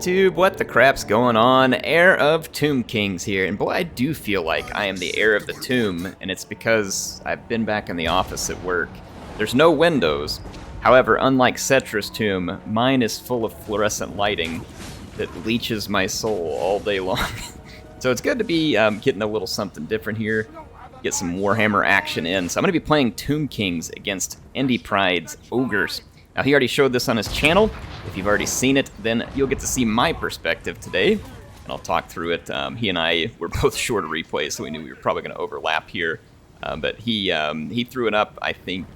YouTube, what the crap's going on? Heir of Tomb Kings here, and boy, I do feel like I am the heir of the tomb, and it's because I've been back in the office at work. There's no windows. However, unlike Settra's tomb, mine is full of fluorescent lighting that leeches my soul all day long. So it's good to be getting a little something different here, get some Warhammer action in. So I'm going to be playing Tomb Kings against Indie Pride's Ogres. Now, he already showed this on his channel. If you've already seen it, then you'll get to see my perspective today, and I'll talk through it. He and I were both shorter replays, so we knew we were probably going to overlap here. But he threw it up, I think,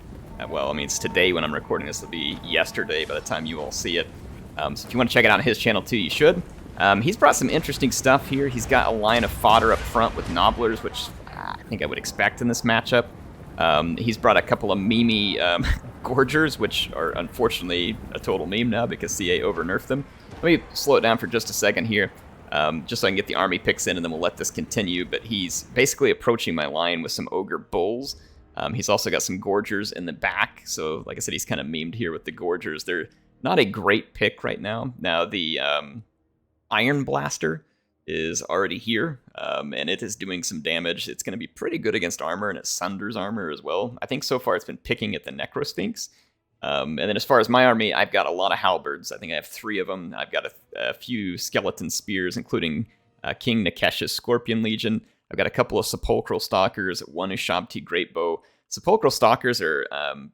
well, I mean, it's today when I'm recording this. It'll be yesterday by the time you all see it. So if you want to check it out on his channel too, you should. He's brought some interesting stuff here. He's got a line of fodder up front with nobblers, which I think I would expect in this matchup. He's brought a couple of memey Gorgers, which are unfortunately a total meme now because CA over-nerfed them. Let me slow it down for just a second here, just so I can get the army picks in, and then we'll let this continue. But he's basically approaching my line with some Ogre Bulls. He's also got some Gorgers in the back, so like I said, he's kind of memed here with the Gorgers. They're not a great pick right now. Now, the Iron Blaster is already here, and it is doing some damage. It's going to be pretty good against armor, and it sunders armor as well. I think so far it's been picking at the Necrosphinx. And then as far as my army, I've got a lot of halberds. I think I have 3 of them. I've got a few skeleton spears, including King Nikesh's Scorpion Legion. I've got a couple of Sepulchral Stalkers, 1 Ushabti Great Bow. Sepulchral Stalkers are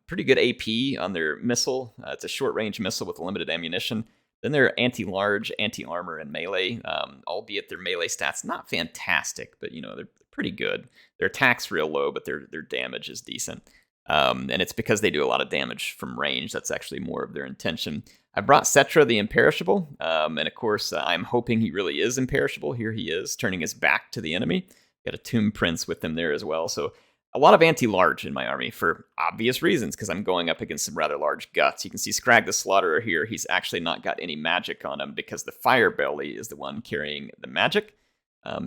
pretty good AP on their missile. It's a short-range missile with limited ammunition. Then they're anti-large, anti-armor, and melee, albeit their melee stats not fantastic, but you know they're pretty good. Their attack's real low, but their damage is decent. And it's because they do a lot of damage from range. That's actually more of their intention. I brought Settra the Imperishable, and of course I'm hoping he really is imperishable. Here he is, turning his back to the enemy. Got a Tomb Prince with him there as well, so a lot of anti-large in my army for obvious reasons, because I'm going up against some rather large guts. You can see Skragg the Slaughterer here. He's actually not got any magic on him because the Fire Belly is the one carrying the magic.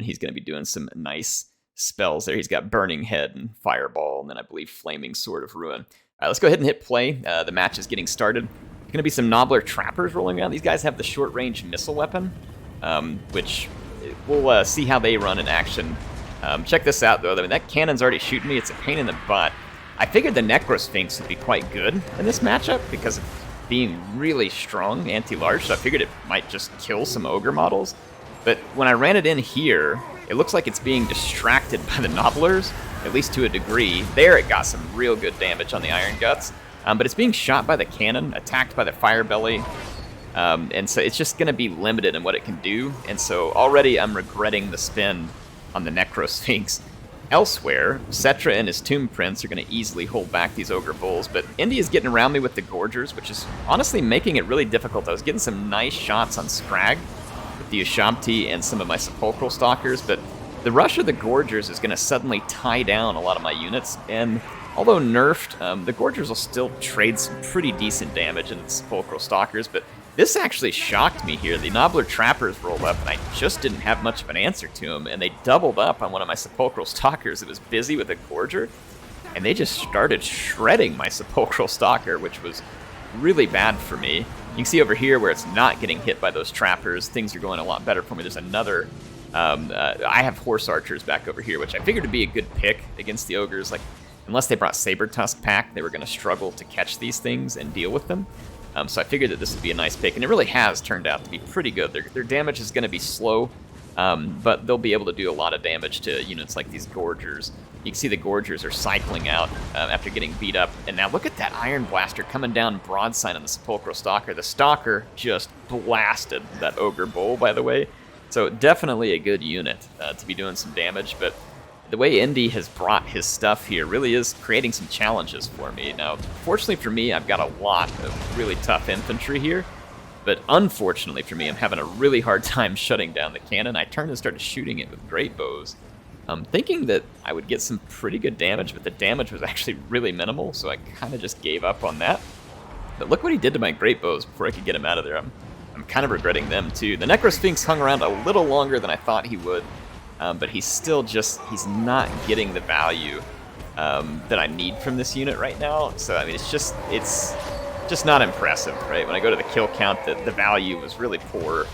He's going to be doing some nice spells there. He's got Burning Head and Fireball, and then I believe Flaming Sword of Ruin. All right, let's go ahead and hit play. The match is getting started. There's going to be some Nobbler Trappers rolling around. These guys have the short-range missile weapon, which we'll see how they run in action. Check this out, though. I mean, that cannon's already shooting me. It's a pain in the butt. I figured the Necrosphinx would be quite good in this matchup because of being really strong anti-large, so I figured it might just kill some Ogre models. But when I ran it in here, it looks like it's being distracted by the Nobblers, at least to a degree. There it got some real good damage on the Iron Guts, but it's being shot by the cannon, attacked by the Fire Belly, and so it's just going to be limited in what it can do. And so already I'm regretting the spin on the Necrosphinx. Elsewhere, Settra and his Tomb Prince are going to easily hold back these Ogre Bulls, but Indy is getting around me with the Gorgers, which is honestly making it really difficult. I was getting some nice shots on Skragg with the Ushabti and some of my Sepulchral Stalkers, but the rush of the Gorgers is going to suddenly tie down a lot of my units, and although nerfed, the Gorgers will still trade some pretty decent damage into the Sepulchral Stalkers, but this actually shocked me here. The Nobbler Trappers rolled up, and I just didn't have much of an answer to them, and they doubled up on one of my Sepulchral Stalkers that was busy with a Gorger, and they just started shredding my Sepulchral Stalker, which was really bad for me. You can see over here where it's not getting hit by those Trappers, things are going a lot better for me. There's another, I have Horse Archers back over here, which I figured would be a good pick against the Ogres. Like, unless they brought Saber Tusk Pack, they were going to struggle to catch these things and deal with them. So I figured that this would be a nice pick, and it really has turned out to be pretty good. Their damage is going to be slow, but they'll be able to do a lot of damage to units like these Gorgers. You can see the Gorgers are cycling out after getting beat up, and now look at that Iron Blaster coming down broadside on the Sepulchral Stalker. The Stalker just blasted that Ogre Bull, by the way, so definitely a good unit to be doing some damage, but the way Indy has brought his stuff here really is creating some challenges for me. Now, fortunately for me, I've got a lot of really tough infantry here, but unfortunately for me, I'm having a really hard time shutting down the cannon. I turned and started shooting it with great bows, thinking that I would get some pretty good damage, but the damage was actually really minimal, so I kind of just gave up on that. But look what he did to my great bows before I could get him out of there. I'm kind of regretting them, too. The Necrosphinx hung around a little longer than I thought he would. But he's still he's not getting the value that I need from this unit right now. So, I mean, it's just not impressive, right? When I go to the kill count, the value was really poor.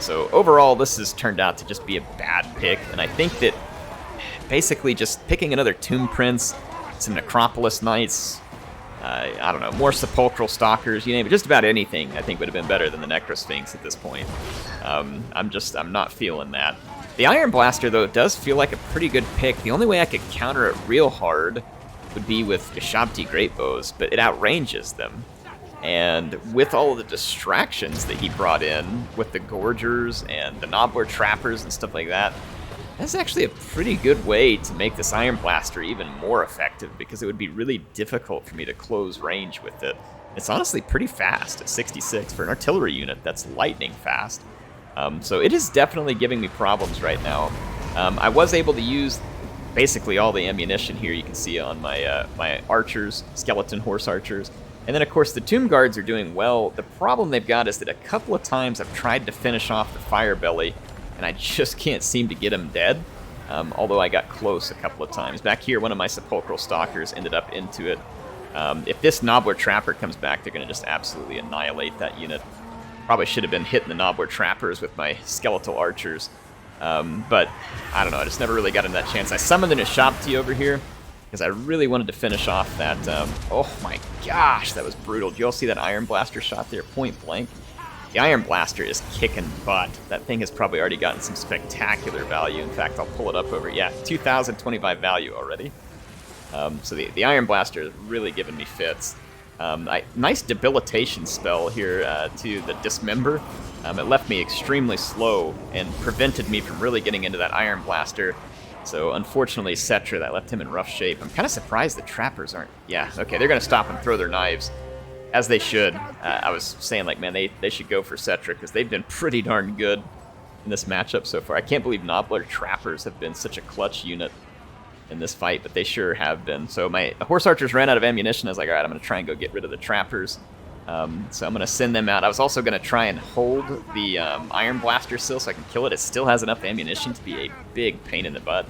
So overall, this has turned out to just be a bad pick, and I think that basically just picking another Tomb Prince, some Necropolis Knights, I don't know, more Sepulchral Stalkers, you name it, just about anything I think would have been better than the Necrosphinx at this point. I'm not feeling that. The Iron Blaster, though, does feel like a pretty good pick. The only way I could counter it real hard would be with Ushabti Greatbows, but it outranges them. And with all of the distractions that he brought in, with the Gorgers and the Nobbler Trappers and stuff like that, that's actually a pretty good way to make this Iron Blaster even more effective, because it would be really difficult for me to close range with it. It's honestly pretty fast at 66 for an artillery unit that's lightning fast. So it is definitely giving me problems right now. I was able to use basically all the ammunition here you can see on my my archers, skeleton horse archers. And then, of course, the Tomb Guards are doing well. The problem they've got is that a couple of times I've tried to finish off the Fire Belly, and I just can't seem to get him dead, although I got close a couple of times. Back here, one of my Sepulchral Stalkers ended up into it. If this Nobbler Trapper comes back, they're going to just absolutely annihilate that unit. Probably should have been hitting the Nobbler Trappers with my Skeletal Archers, but I don't know, I just never really got in that chance. I summoned an Ushabti over here, because I really wanted to finish off that, oh my gosh, that was brutal. Did you all see that Iron Blaster shot there, point blank? The Iron Blaster is kicking butt. That thing has probably already gotten some spectacular value. In fact, I'll pull it up over, yeah, 2,025 value already. So the Iron Blaster is really giving me fits. Nice debilitation spell here to the Dismember. It left me extremely slow and prevented me from really getting into that Iron Blaster. So unfortunately, Settra, that left him in rough shape. I'm kind of surprised the Trappers aren't... Yeah, okay, they're going to stop and throw their knives, as they should. I was saying, like, man, they should go for Settra, because they've been pretty darn good in this matchup so far. I can't believe Nobbler Trappers have been such a clutch unit in this fight, but they sure have been. So my Horse Archers ran out of ammunition. I was like, all right, I'm going to try and go get rid of the Trappers. So I'm going to send them out. I was also going to try and hold the Iron Blaster still so I can kill it. It still has enough ammunition to be a big pain in the butt.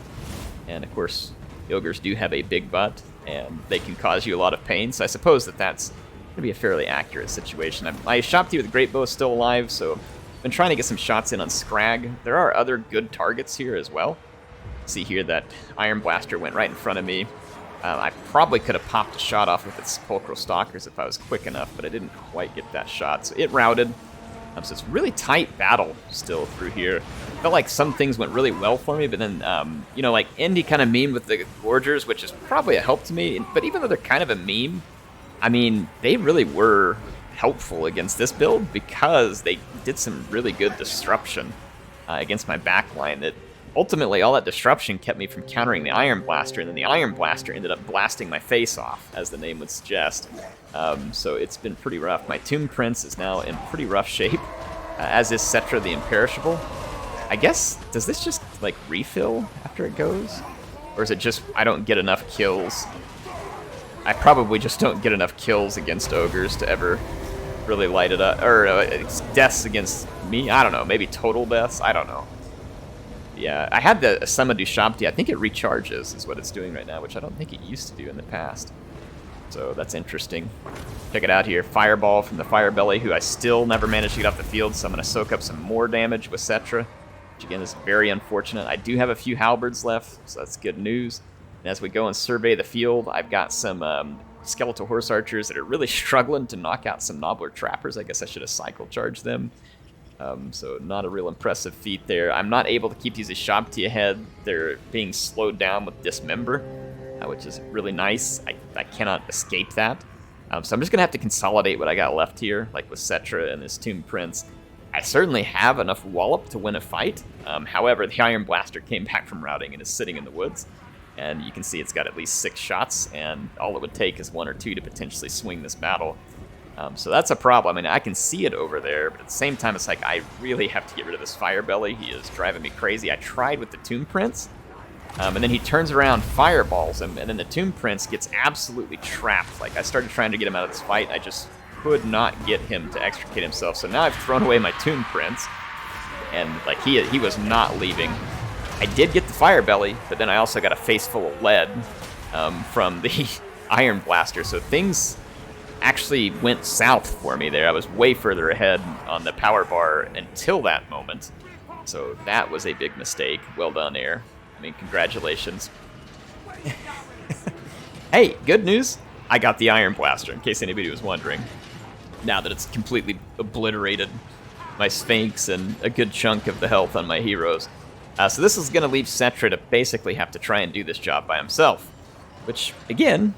And of course, Ogres do have a big butt, and they can cause you a lot of pain. So I suppose that that's going to be a fairly accurate situation. My Ushabti with Great Bow is still alive, so I've been trying to get some shots in on Skragg. There are other good targets here as well. See here that Iron Blaster went right in front of me. I probably could have popped a shot off with its Sepulchral Stalkers if I was quick enough, but I didn't quite get that shot. So it routed. So it's a really tight battle still through here. Felt like some things went really well for me, but then, you know, like Indy kind of memed with the Gorgers, which is probably a help to me. But even though they're kind of a meme, I mean, they really were helpful against this build, because they did some really good disruption against my backline. That ultimately, all that disruption kept me from countering the Iron Blaster, and then the Iron Blaster ended up blasting my face off, as the name would suggest. So it's been pretty rough. My Tomb Prince is now in pretty rough shape, as is Settra the Imperishable. I guess, does this just, like, refill after it goes? Or is it just I don't get enough kills? I probably just don't get enough kills against Ogres to ever really light it up. Or it's deaths against me? I don't know. Maybe total deaths? I don't know. Yeah, I had the summoned Ushabti. I think it recharges is what it's doing right now, which I don't think it used to do in the past. So that's interesting. Check it out here. Fireball from the Fire Belly, who I still never managed to get off the field, so I'm going to soak up some more damage with Settra, which again is very unfortunate. I do have a few halberds left, so that's good news. And as we go and survey the field, I've got some Skeletal Horse Archers that are really struggling to knock out some Nobbler Trappers. I guess I should have cycle charged them. So not a real impressive feat there. I'm not able to keep these Ushabti ahead. They're being slowed down with Dismember, which is really nice. I cannot escape that. So I'm just going to have to consolidate what I got left here, like with Settra and this Tomb Prince. I certainly have enough wallop to win a fight. However, the Iron Blaster came back from routing and is sitting in the woods. And you can see it's got at least 6 shots, and all it would take is 1 or 2 to potentially swing this battle. So that's a problem. I mean, I can see it over there, but at the same time, it's like I really have to get rid of this Fire Belly. He is driving me crazy. I tried with the Tomb Prince, and then he turns around, fireballs him, and then the Tomb Prince gets absolutely trapped. Like, I started trying to get him out of this fight, and I just could not get him to extricate himself. So now I've thrown away my Tomb Prince, and like he was not leaving. I did get the Fire Belly, but then I also got a face full of lead from the Iron Blaster. So things actually went south for me there. I was way further ahead on the power bar until that moment. So that was a big mistake. Well done, Air. I mean, congratulations. Hey, good news. I got the Iron Blaster, in case anybody was wondering. Now that it's completely obliterated my Sphinx and a good chunk of the health on my heroes. So this is going to leave Settra to basically have to try and do this job by himself. Which, again,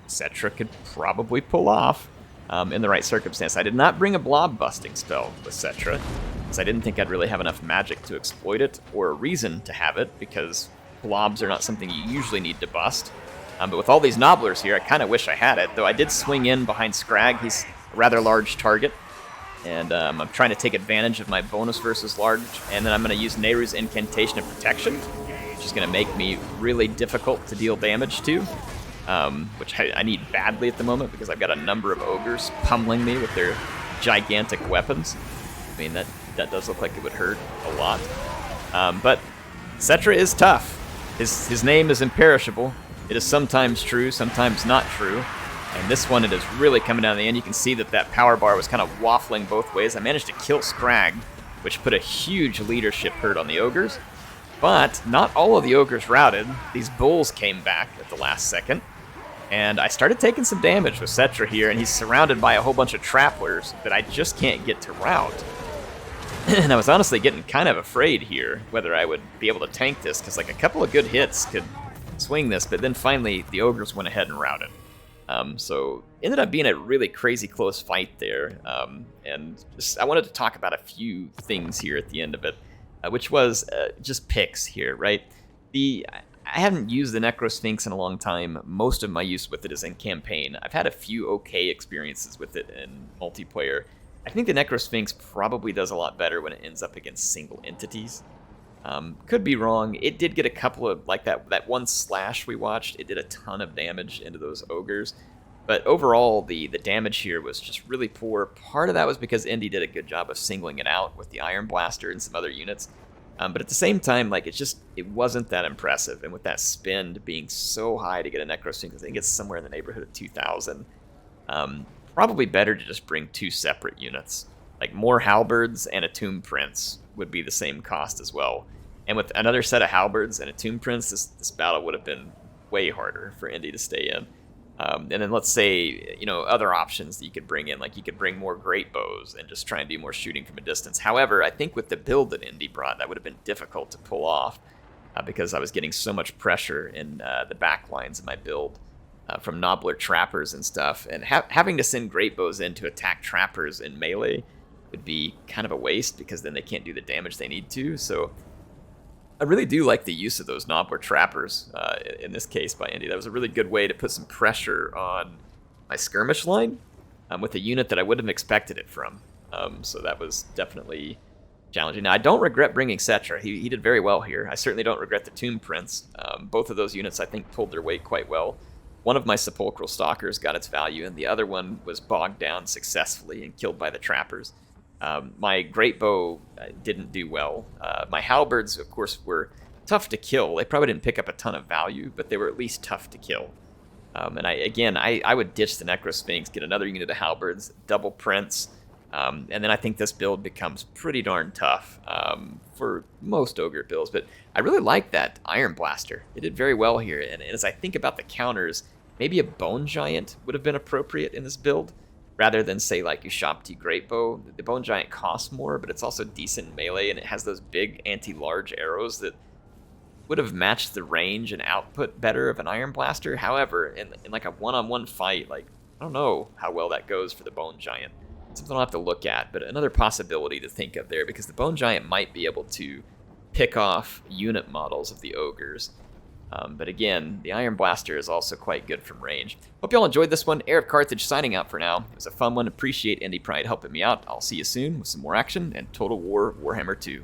Settra could probably pull off in the right circumstance. I did not bring a blob busting spell with Settra, because I didn't think I'd really have enough magic to exploit it, or a reason to have it, because blobs are not something you usually need to bust. But with all these Nobblers here, I kind of wish I had it, though I did swing in behind Skragg. He's a rather large target, and I'm trying to take advantage of my bonus versus large, and then I'm going to use Nehru's Incantation of Protection, which is going to make me really difficult to deal damage to, which I need badly at the moment because I've got a number of ogres pummeling me with their gigantic weapons. I mean, that does look like it would hurt a lot. But Settra is tough. His name is imperishable. It is sometimes true, sometimes not true. And this one, it is really coming down to the end. You can see that power bar was kind of waffling both ways. I managed to kill Skragg, which put a huge leadership hurt on the ogres. But not all of the ogres routed. These bulls came back at the last second. And I started taking some damage with Settra here, and he's surrounded by a whole bunch of trapplers that I just can't get to rout. And I was honestly getting kind of afraid here whether I would be able to tank this, because like a couple of good hits could swing this, but then finally the ogres went ahead and routed. So ended up being a really crazy close fight there, and I wanted to talk about a few things here at the end of it, which was just picks here, right? I haven't used the Necrosphinx in a long time. Most of my use with it is in campaign. I've had a few okay experiences with it in multiplayer. I think the Necrosphinx probably does a lot better when it ends up against single entities. Could be wrong. It did get a couple of, like that one slash we watched, it did a ton of damage into those ogres. But overall, the damage here was just really poor. Part of that was because Indy did a good job of singling it out with the Iron Blaster and some other units. But at the same time, like it wasn't that impressive. And with that spend being so high to get a Necrosphinx, I think it's somewhere in the neighborhood of 2,000. Probably better to just bring two separate units. Like more halberds and a Tomb Prince would be the same cost as well. And with another set of halberds and a Tomb Prince, this battle would have been way harder for Indy to stay in. And then let's say, other options that you could bring in, like you could bring more great bows and just try and do more shooting from a distance. However, I think with the build that Indy brought, that would have been difficult to pull off because I was getting so much pressure in the back lines of my build from Nobbler trappers and stuff. And having to send great bows in to attack trappers in melee would be kind of a waste because then they can't do the damage they need to. So I really do like the use of those Nobbler trappers in this case by Indy. That was a really good way to put some pressure on my skirmish line with a unit that I wouldn't have expected it from. So that was definitely challenging. Now, I don't regret bringing Settra. He did very well here. I certainly don't regret the Tomb Prince. Both of those units, I think, pulled their weight quite well. One of my Sepulchral Stalkers got its value, and the other one was bogged down successfully and killed by the trappers. My Great Bow didn't do well. My Halberds, of course, were tough to kill. They probably didn't pick up a ton of value, but they were at least tough to kill. And I would ditch the Necrosphinx, get another unit of Halberds, double Prince, and then I think this build becomes pretty darn tough for most Ogre builds. But I really like that Iron Blaster. It did very well here, and as I think about the counters, maybe a Bone Giant would have been appropriate in this build, rather than, say, like Ushabti Great Bow. The Bone Giant costs more, but it's also decent melee, and it has those big anti-large arrows that would have matched the range and output better of an Iron Blaster. However, in like a one-on-one fight, like, I don't know how well that goes for the Bone Giant. Something I'll have to look at, but another possibility to think of there, because the Bone Giant might be able to pick off unit models of the Ogres. But again, the Iron Blaster is also quite good from range. Hope y'all enjoyed this one. HeirofCarthage signing out for now. It was a fun one. Appreciate Indy Pride helping me out. I'll see you soon with some more action and Total War Warhammer 2.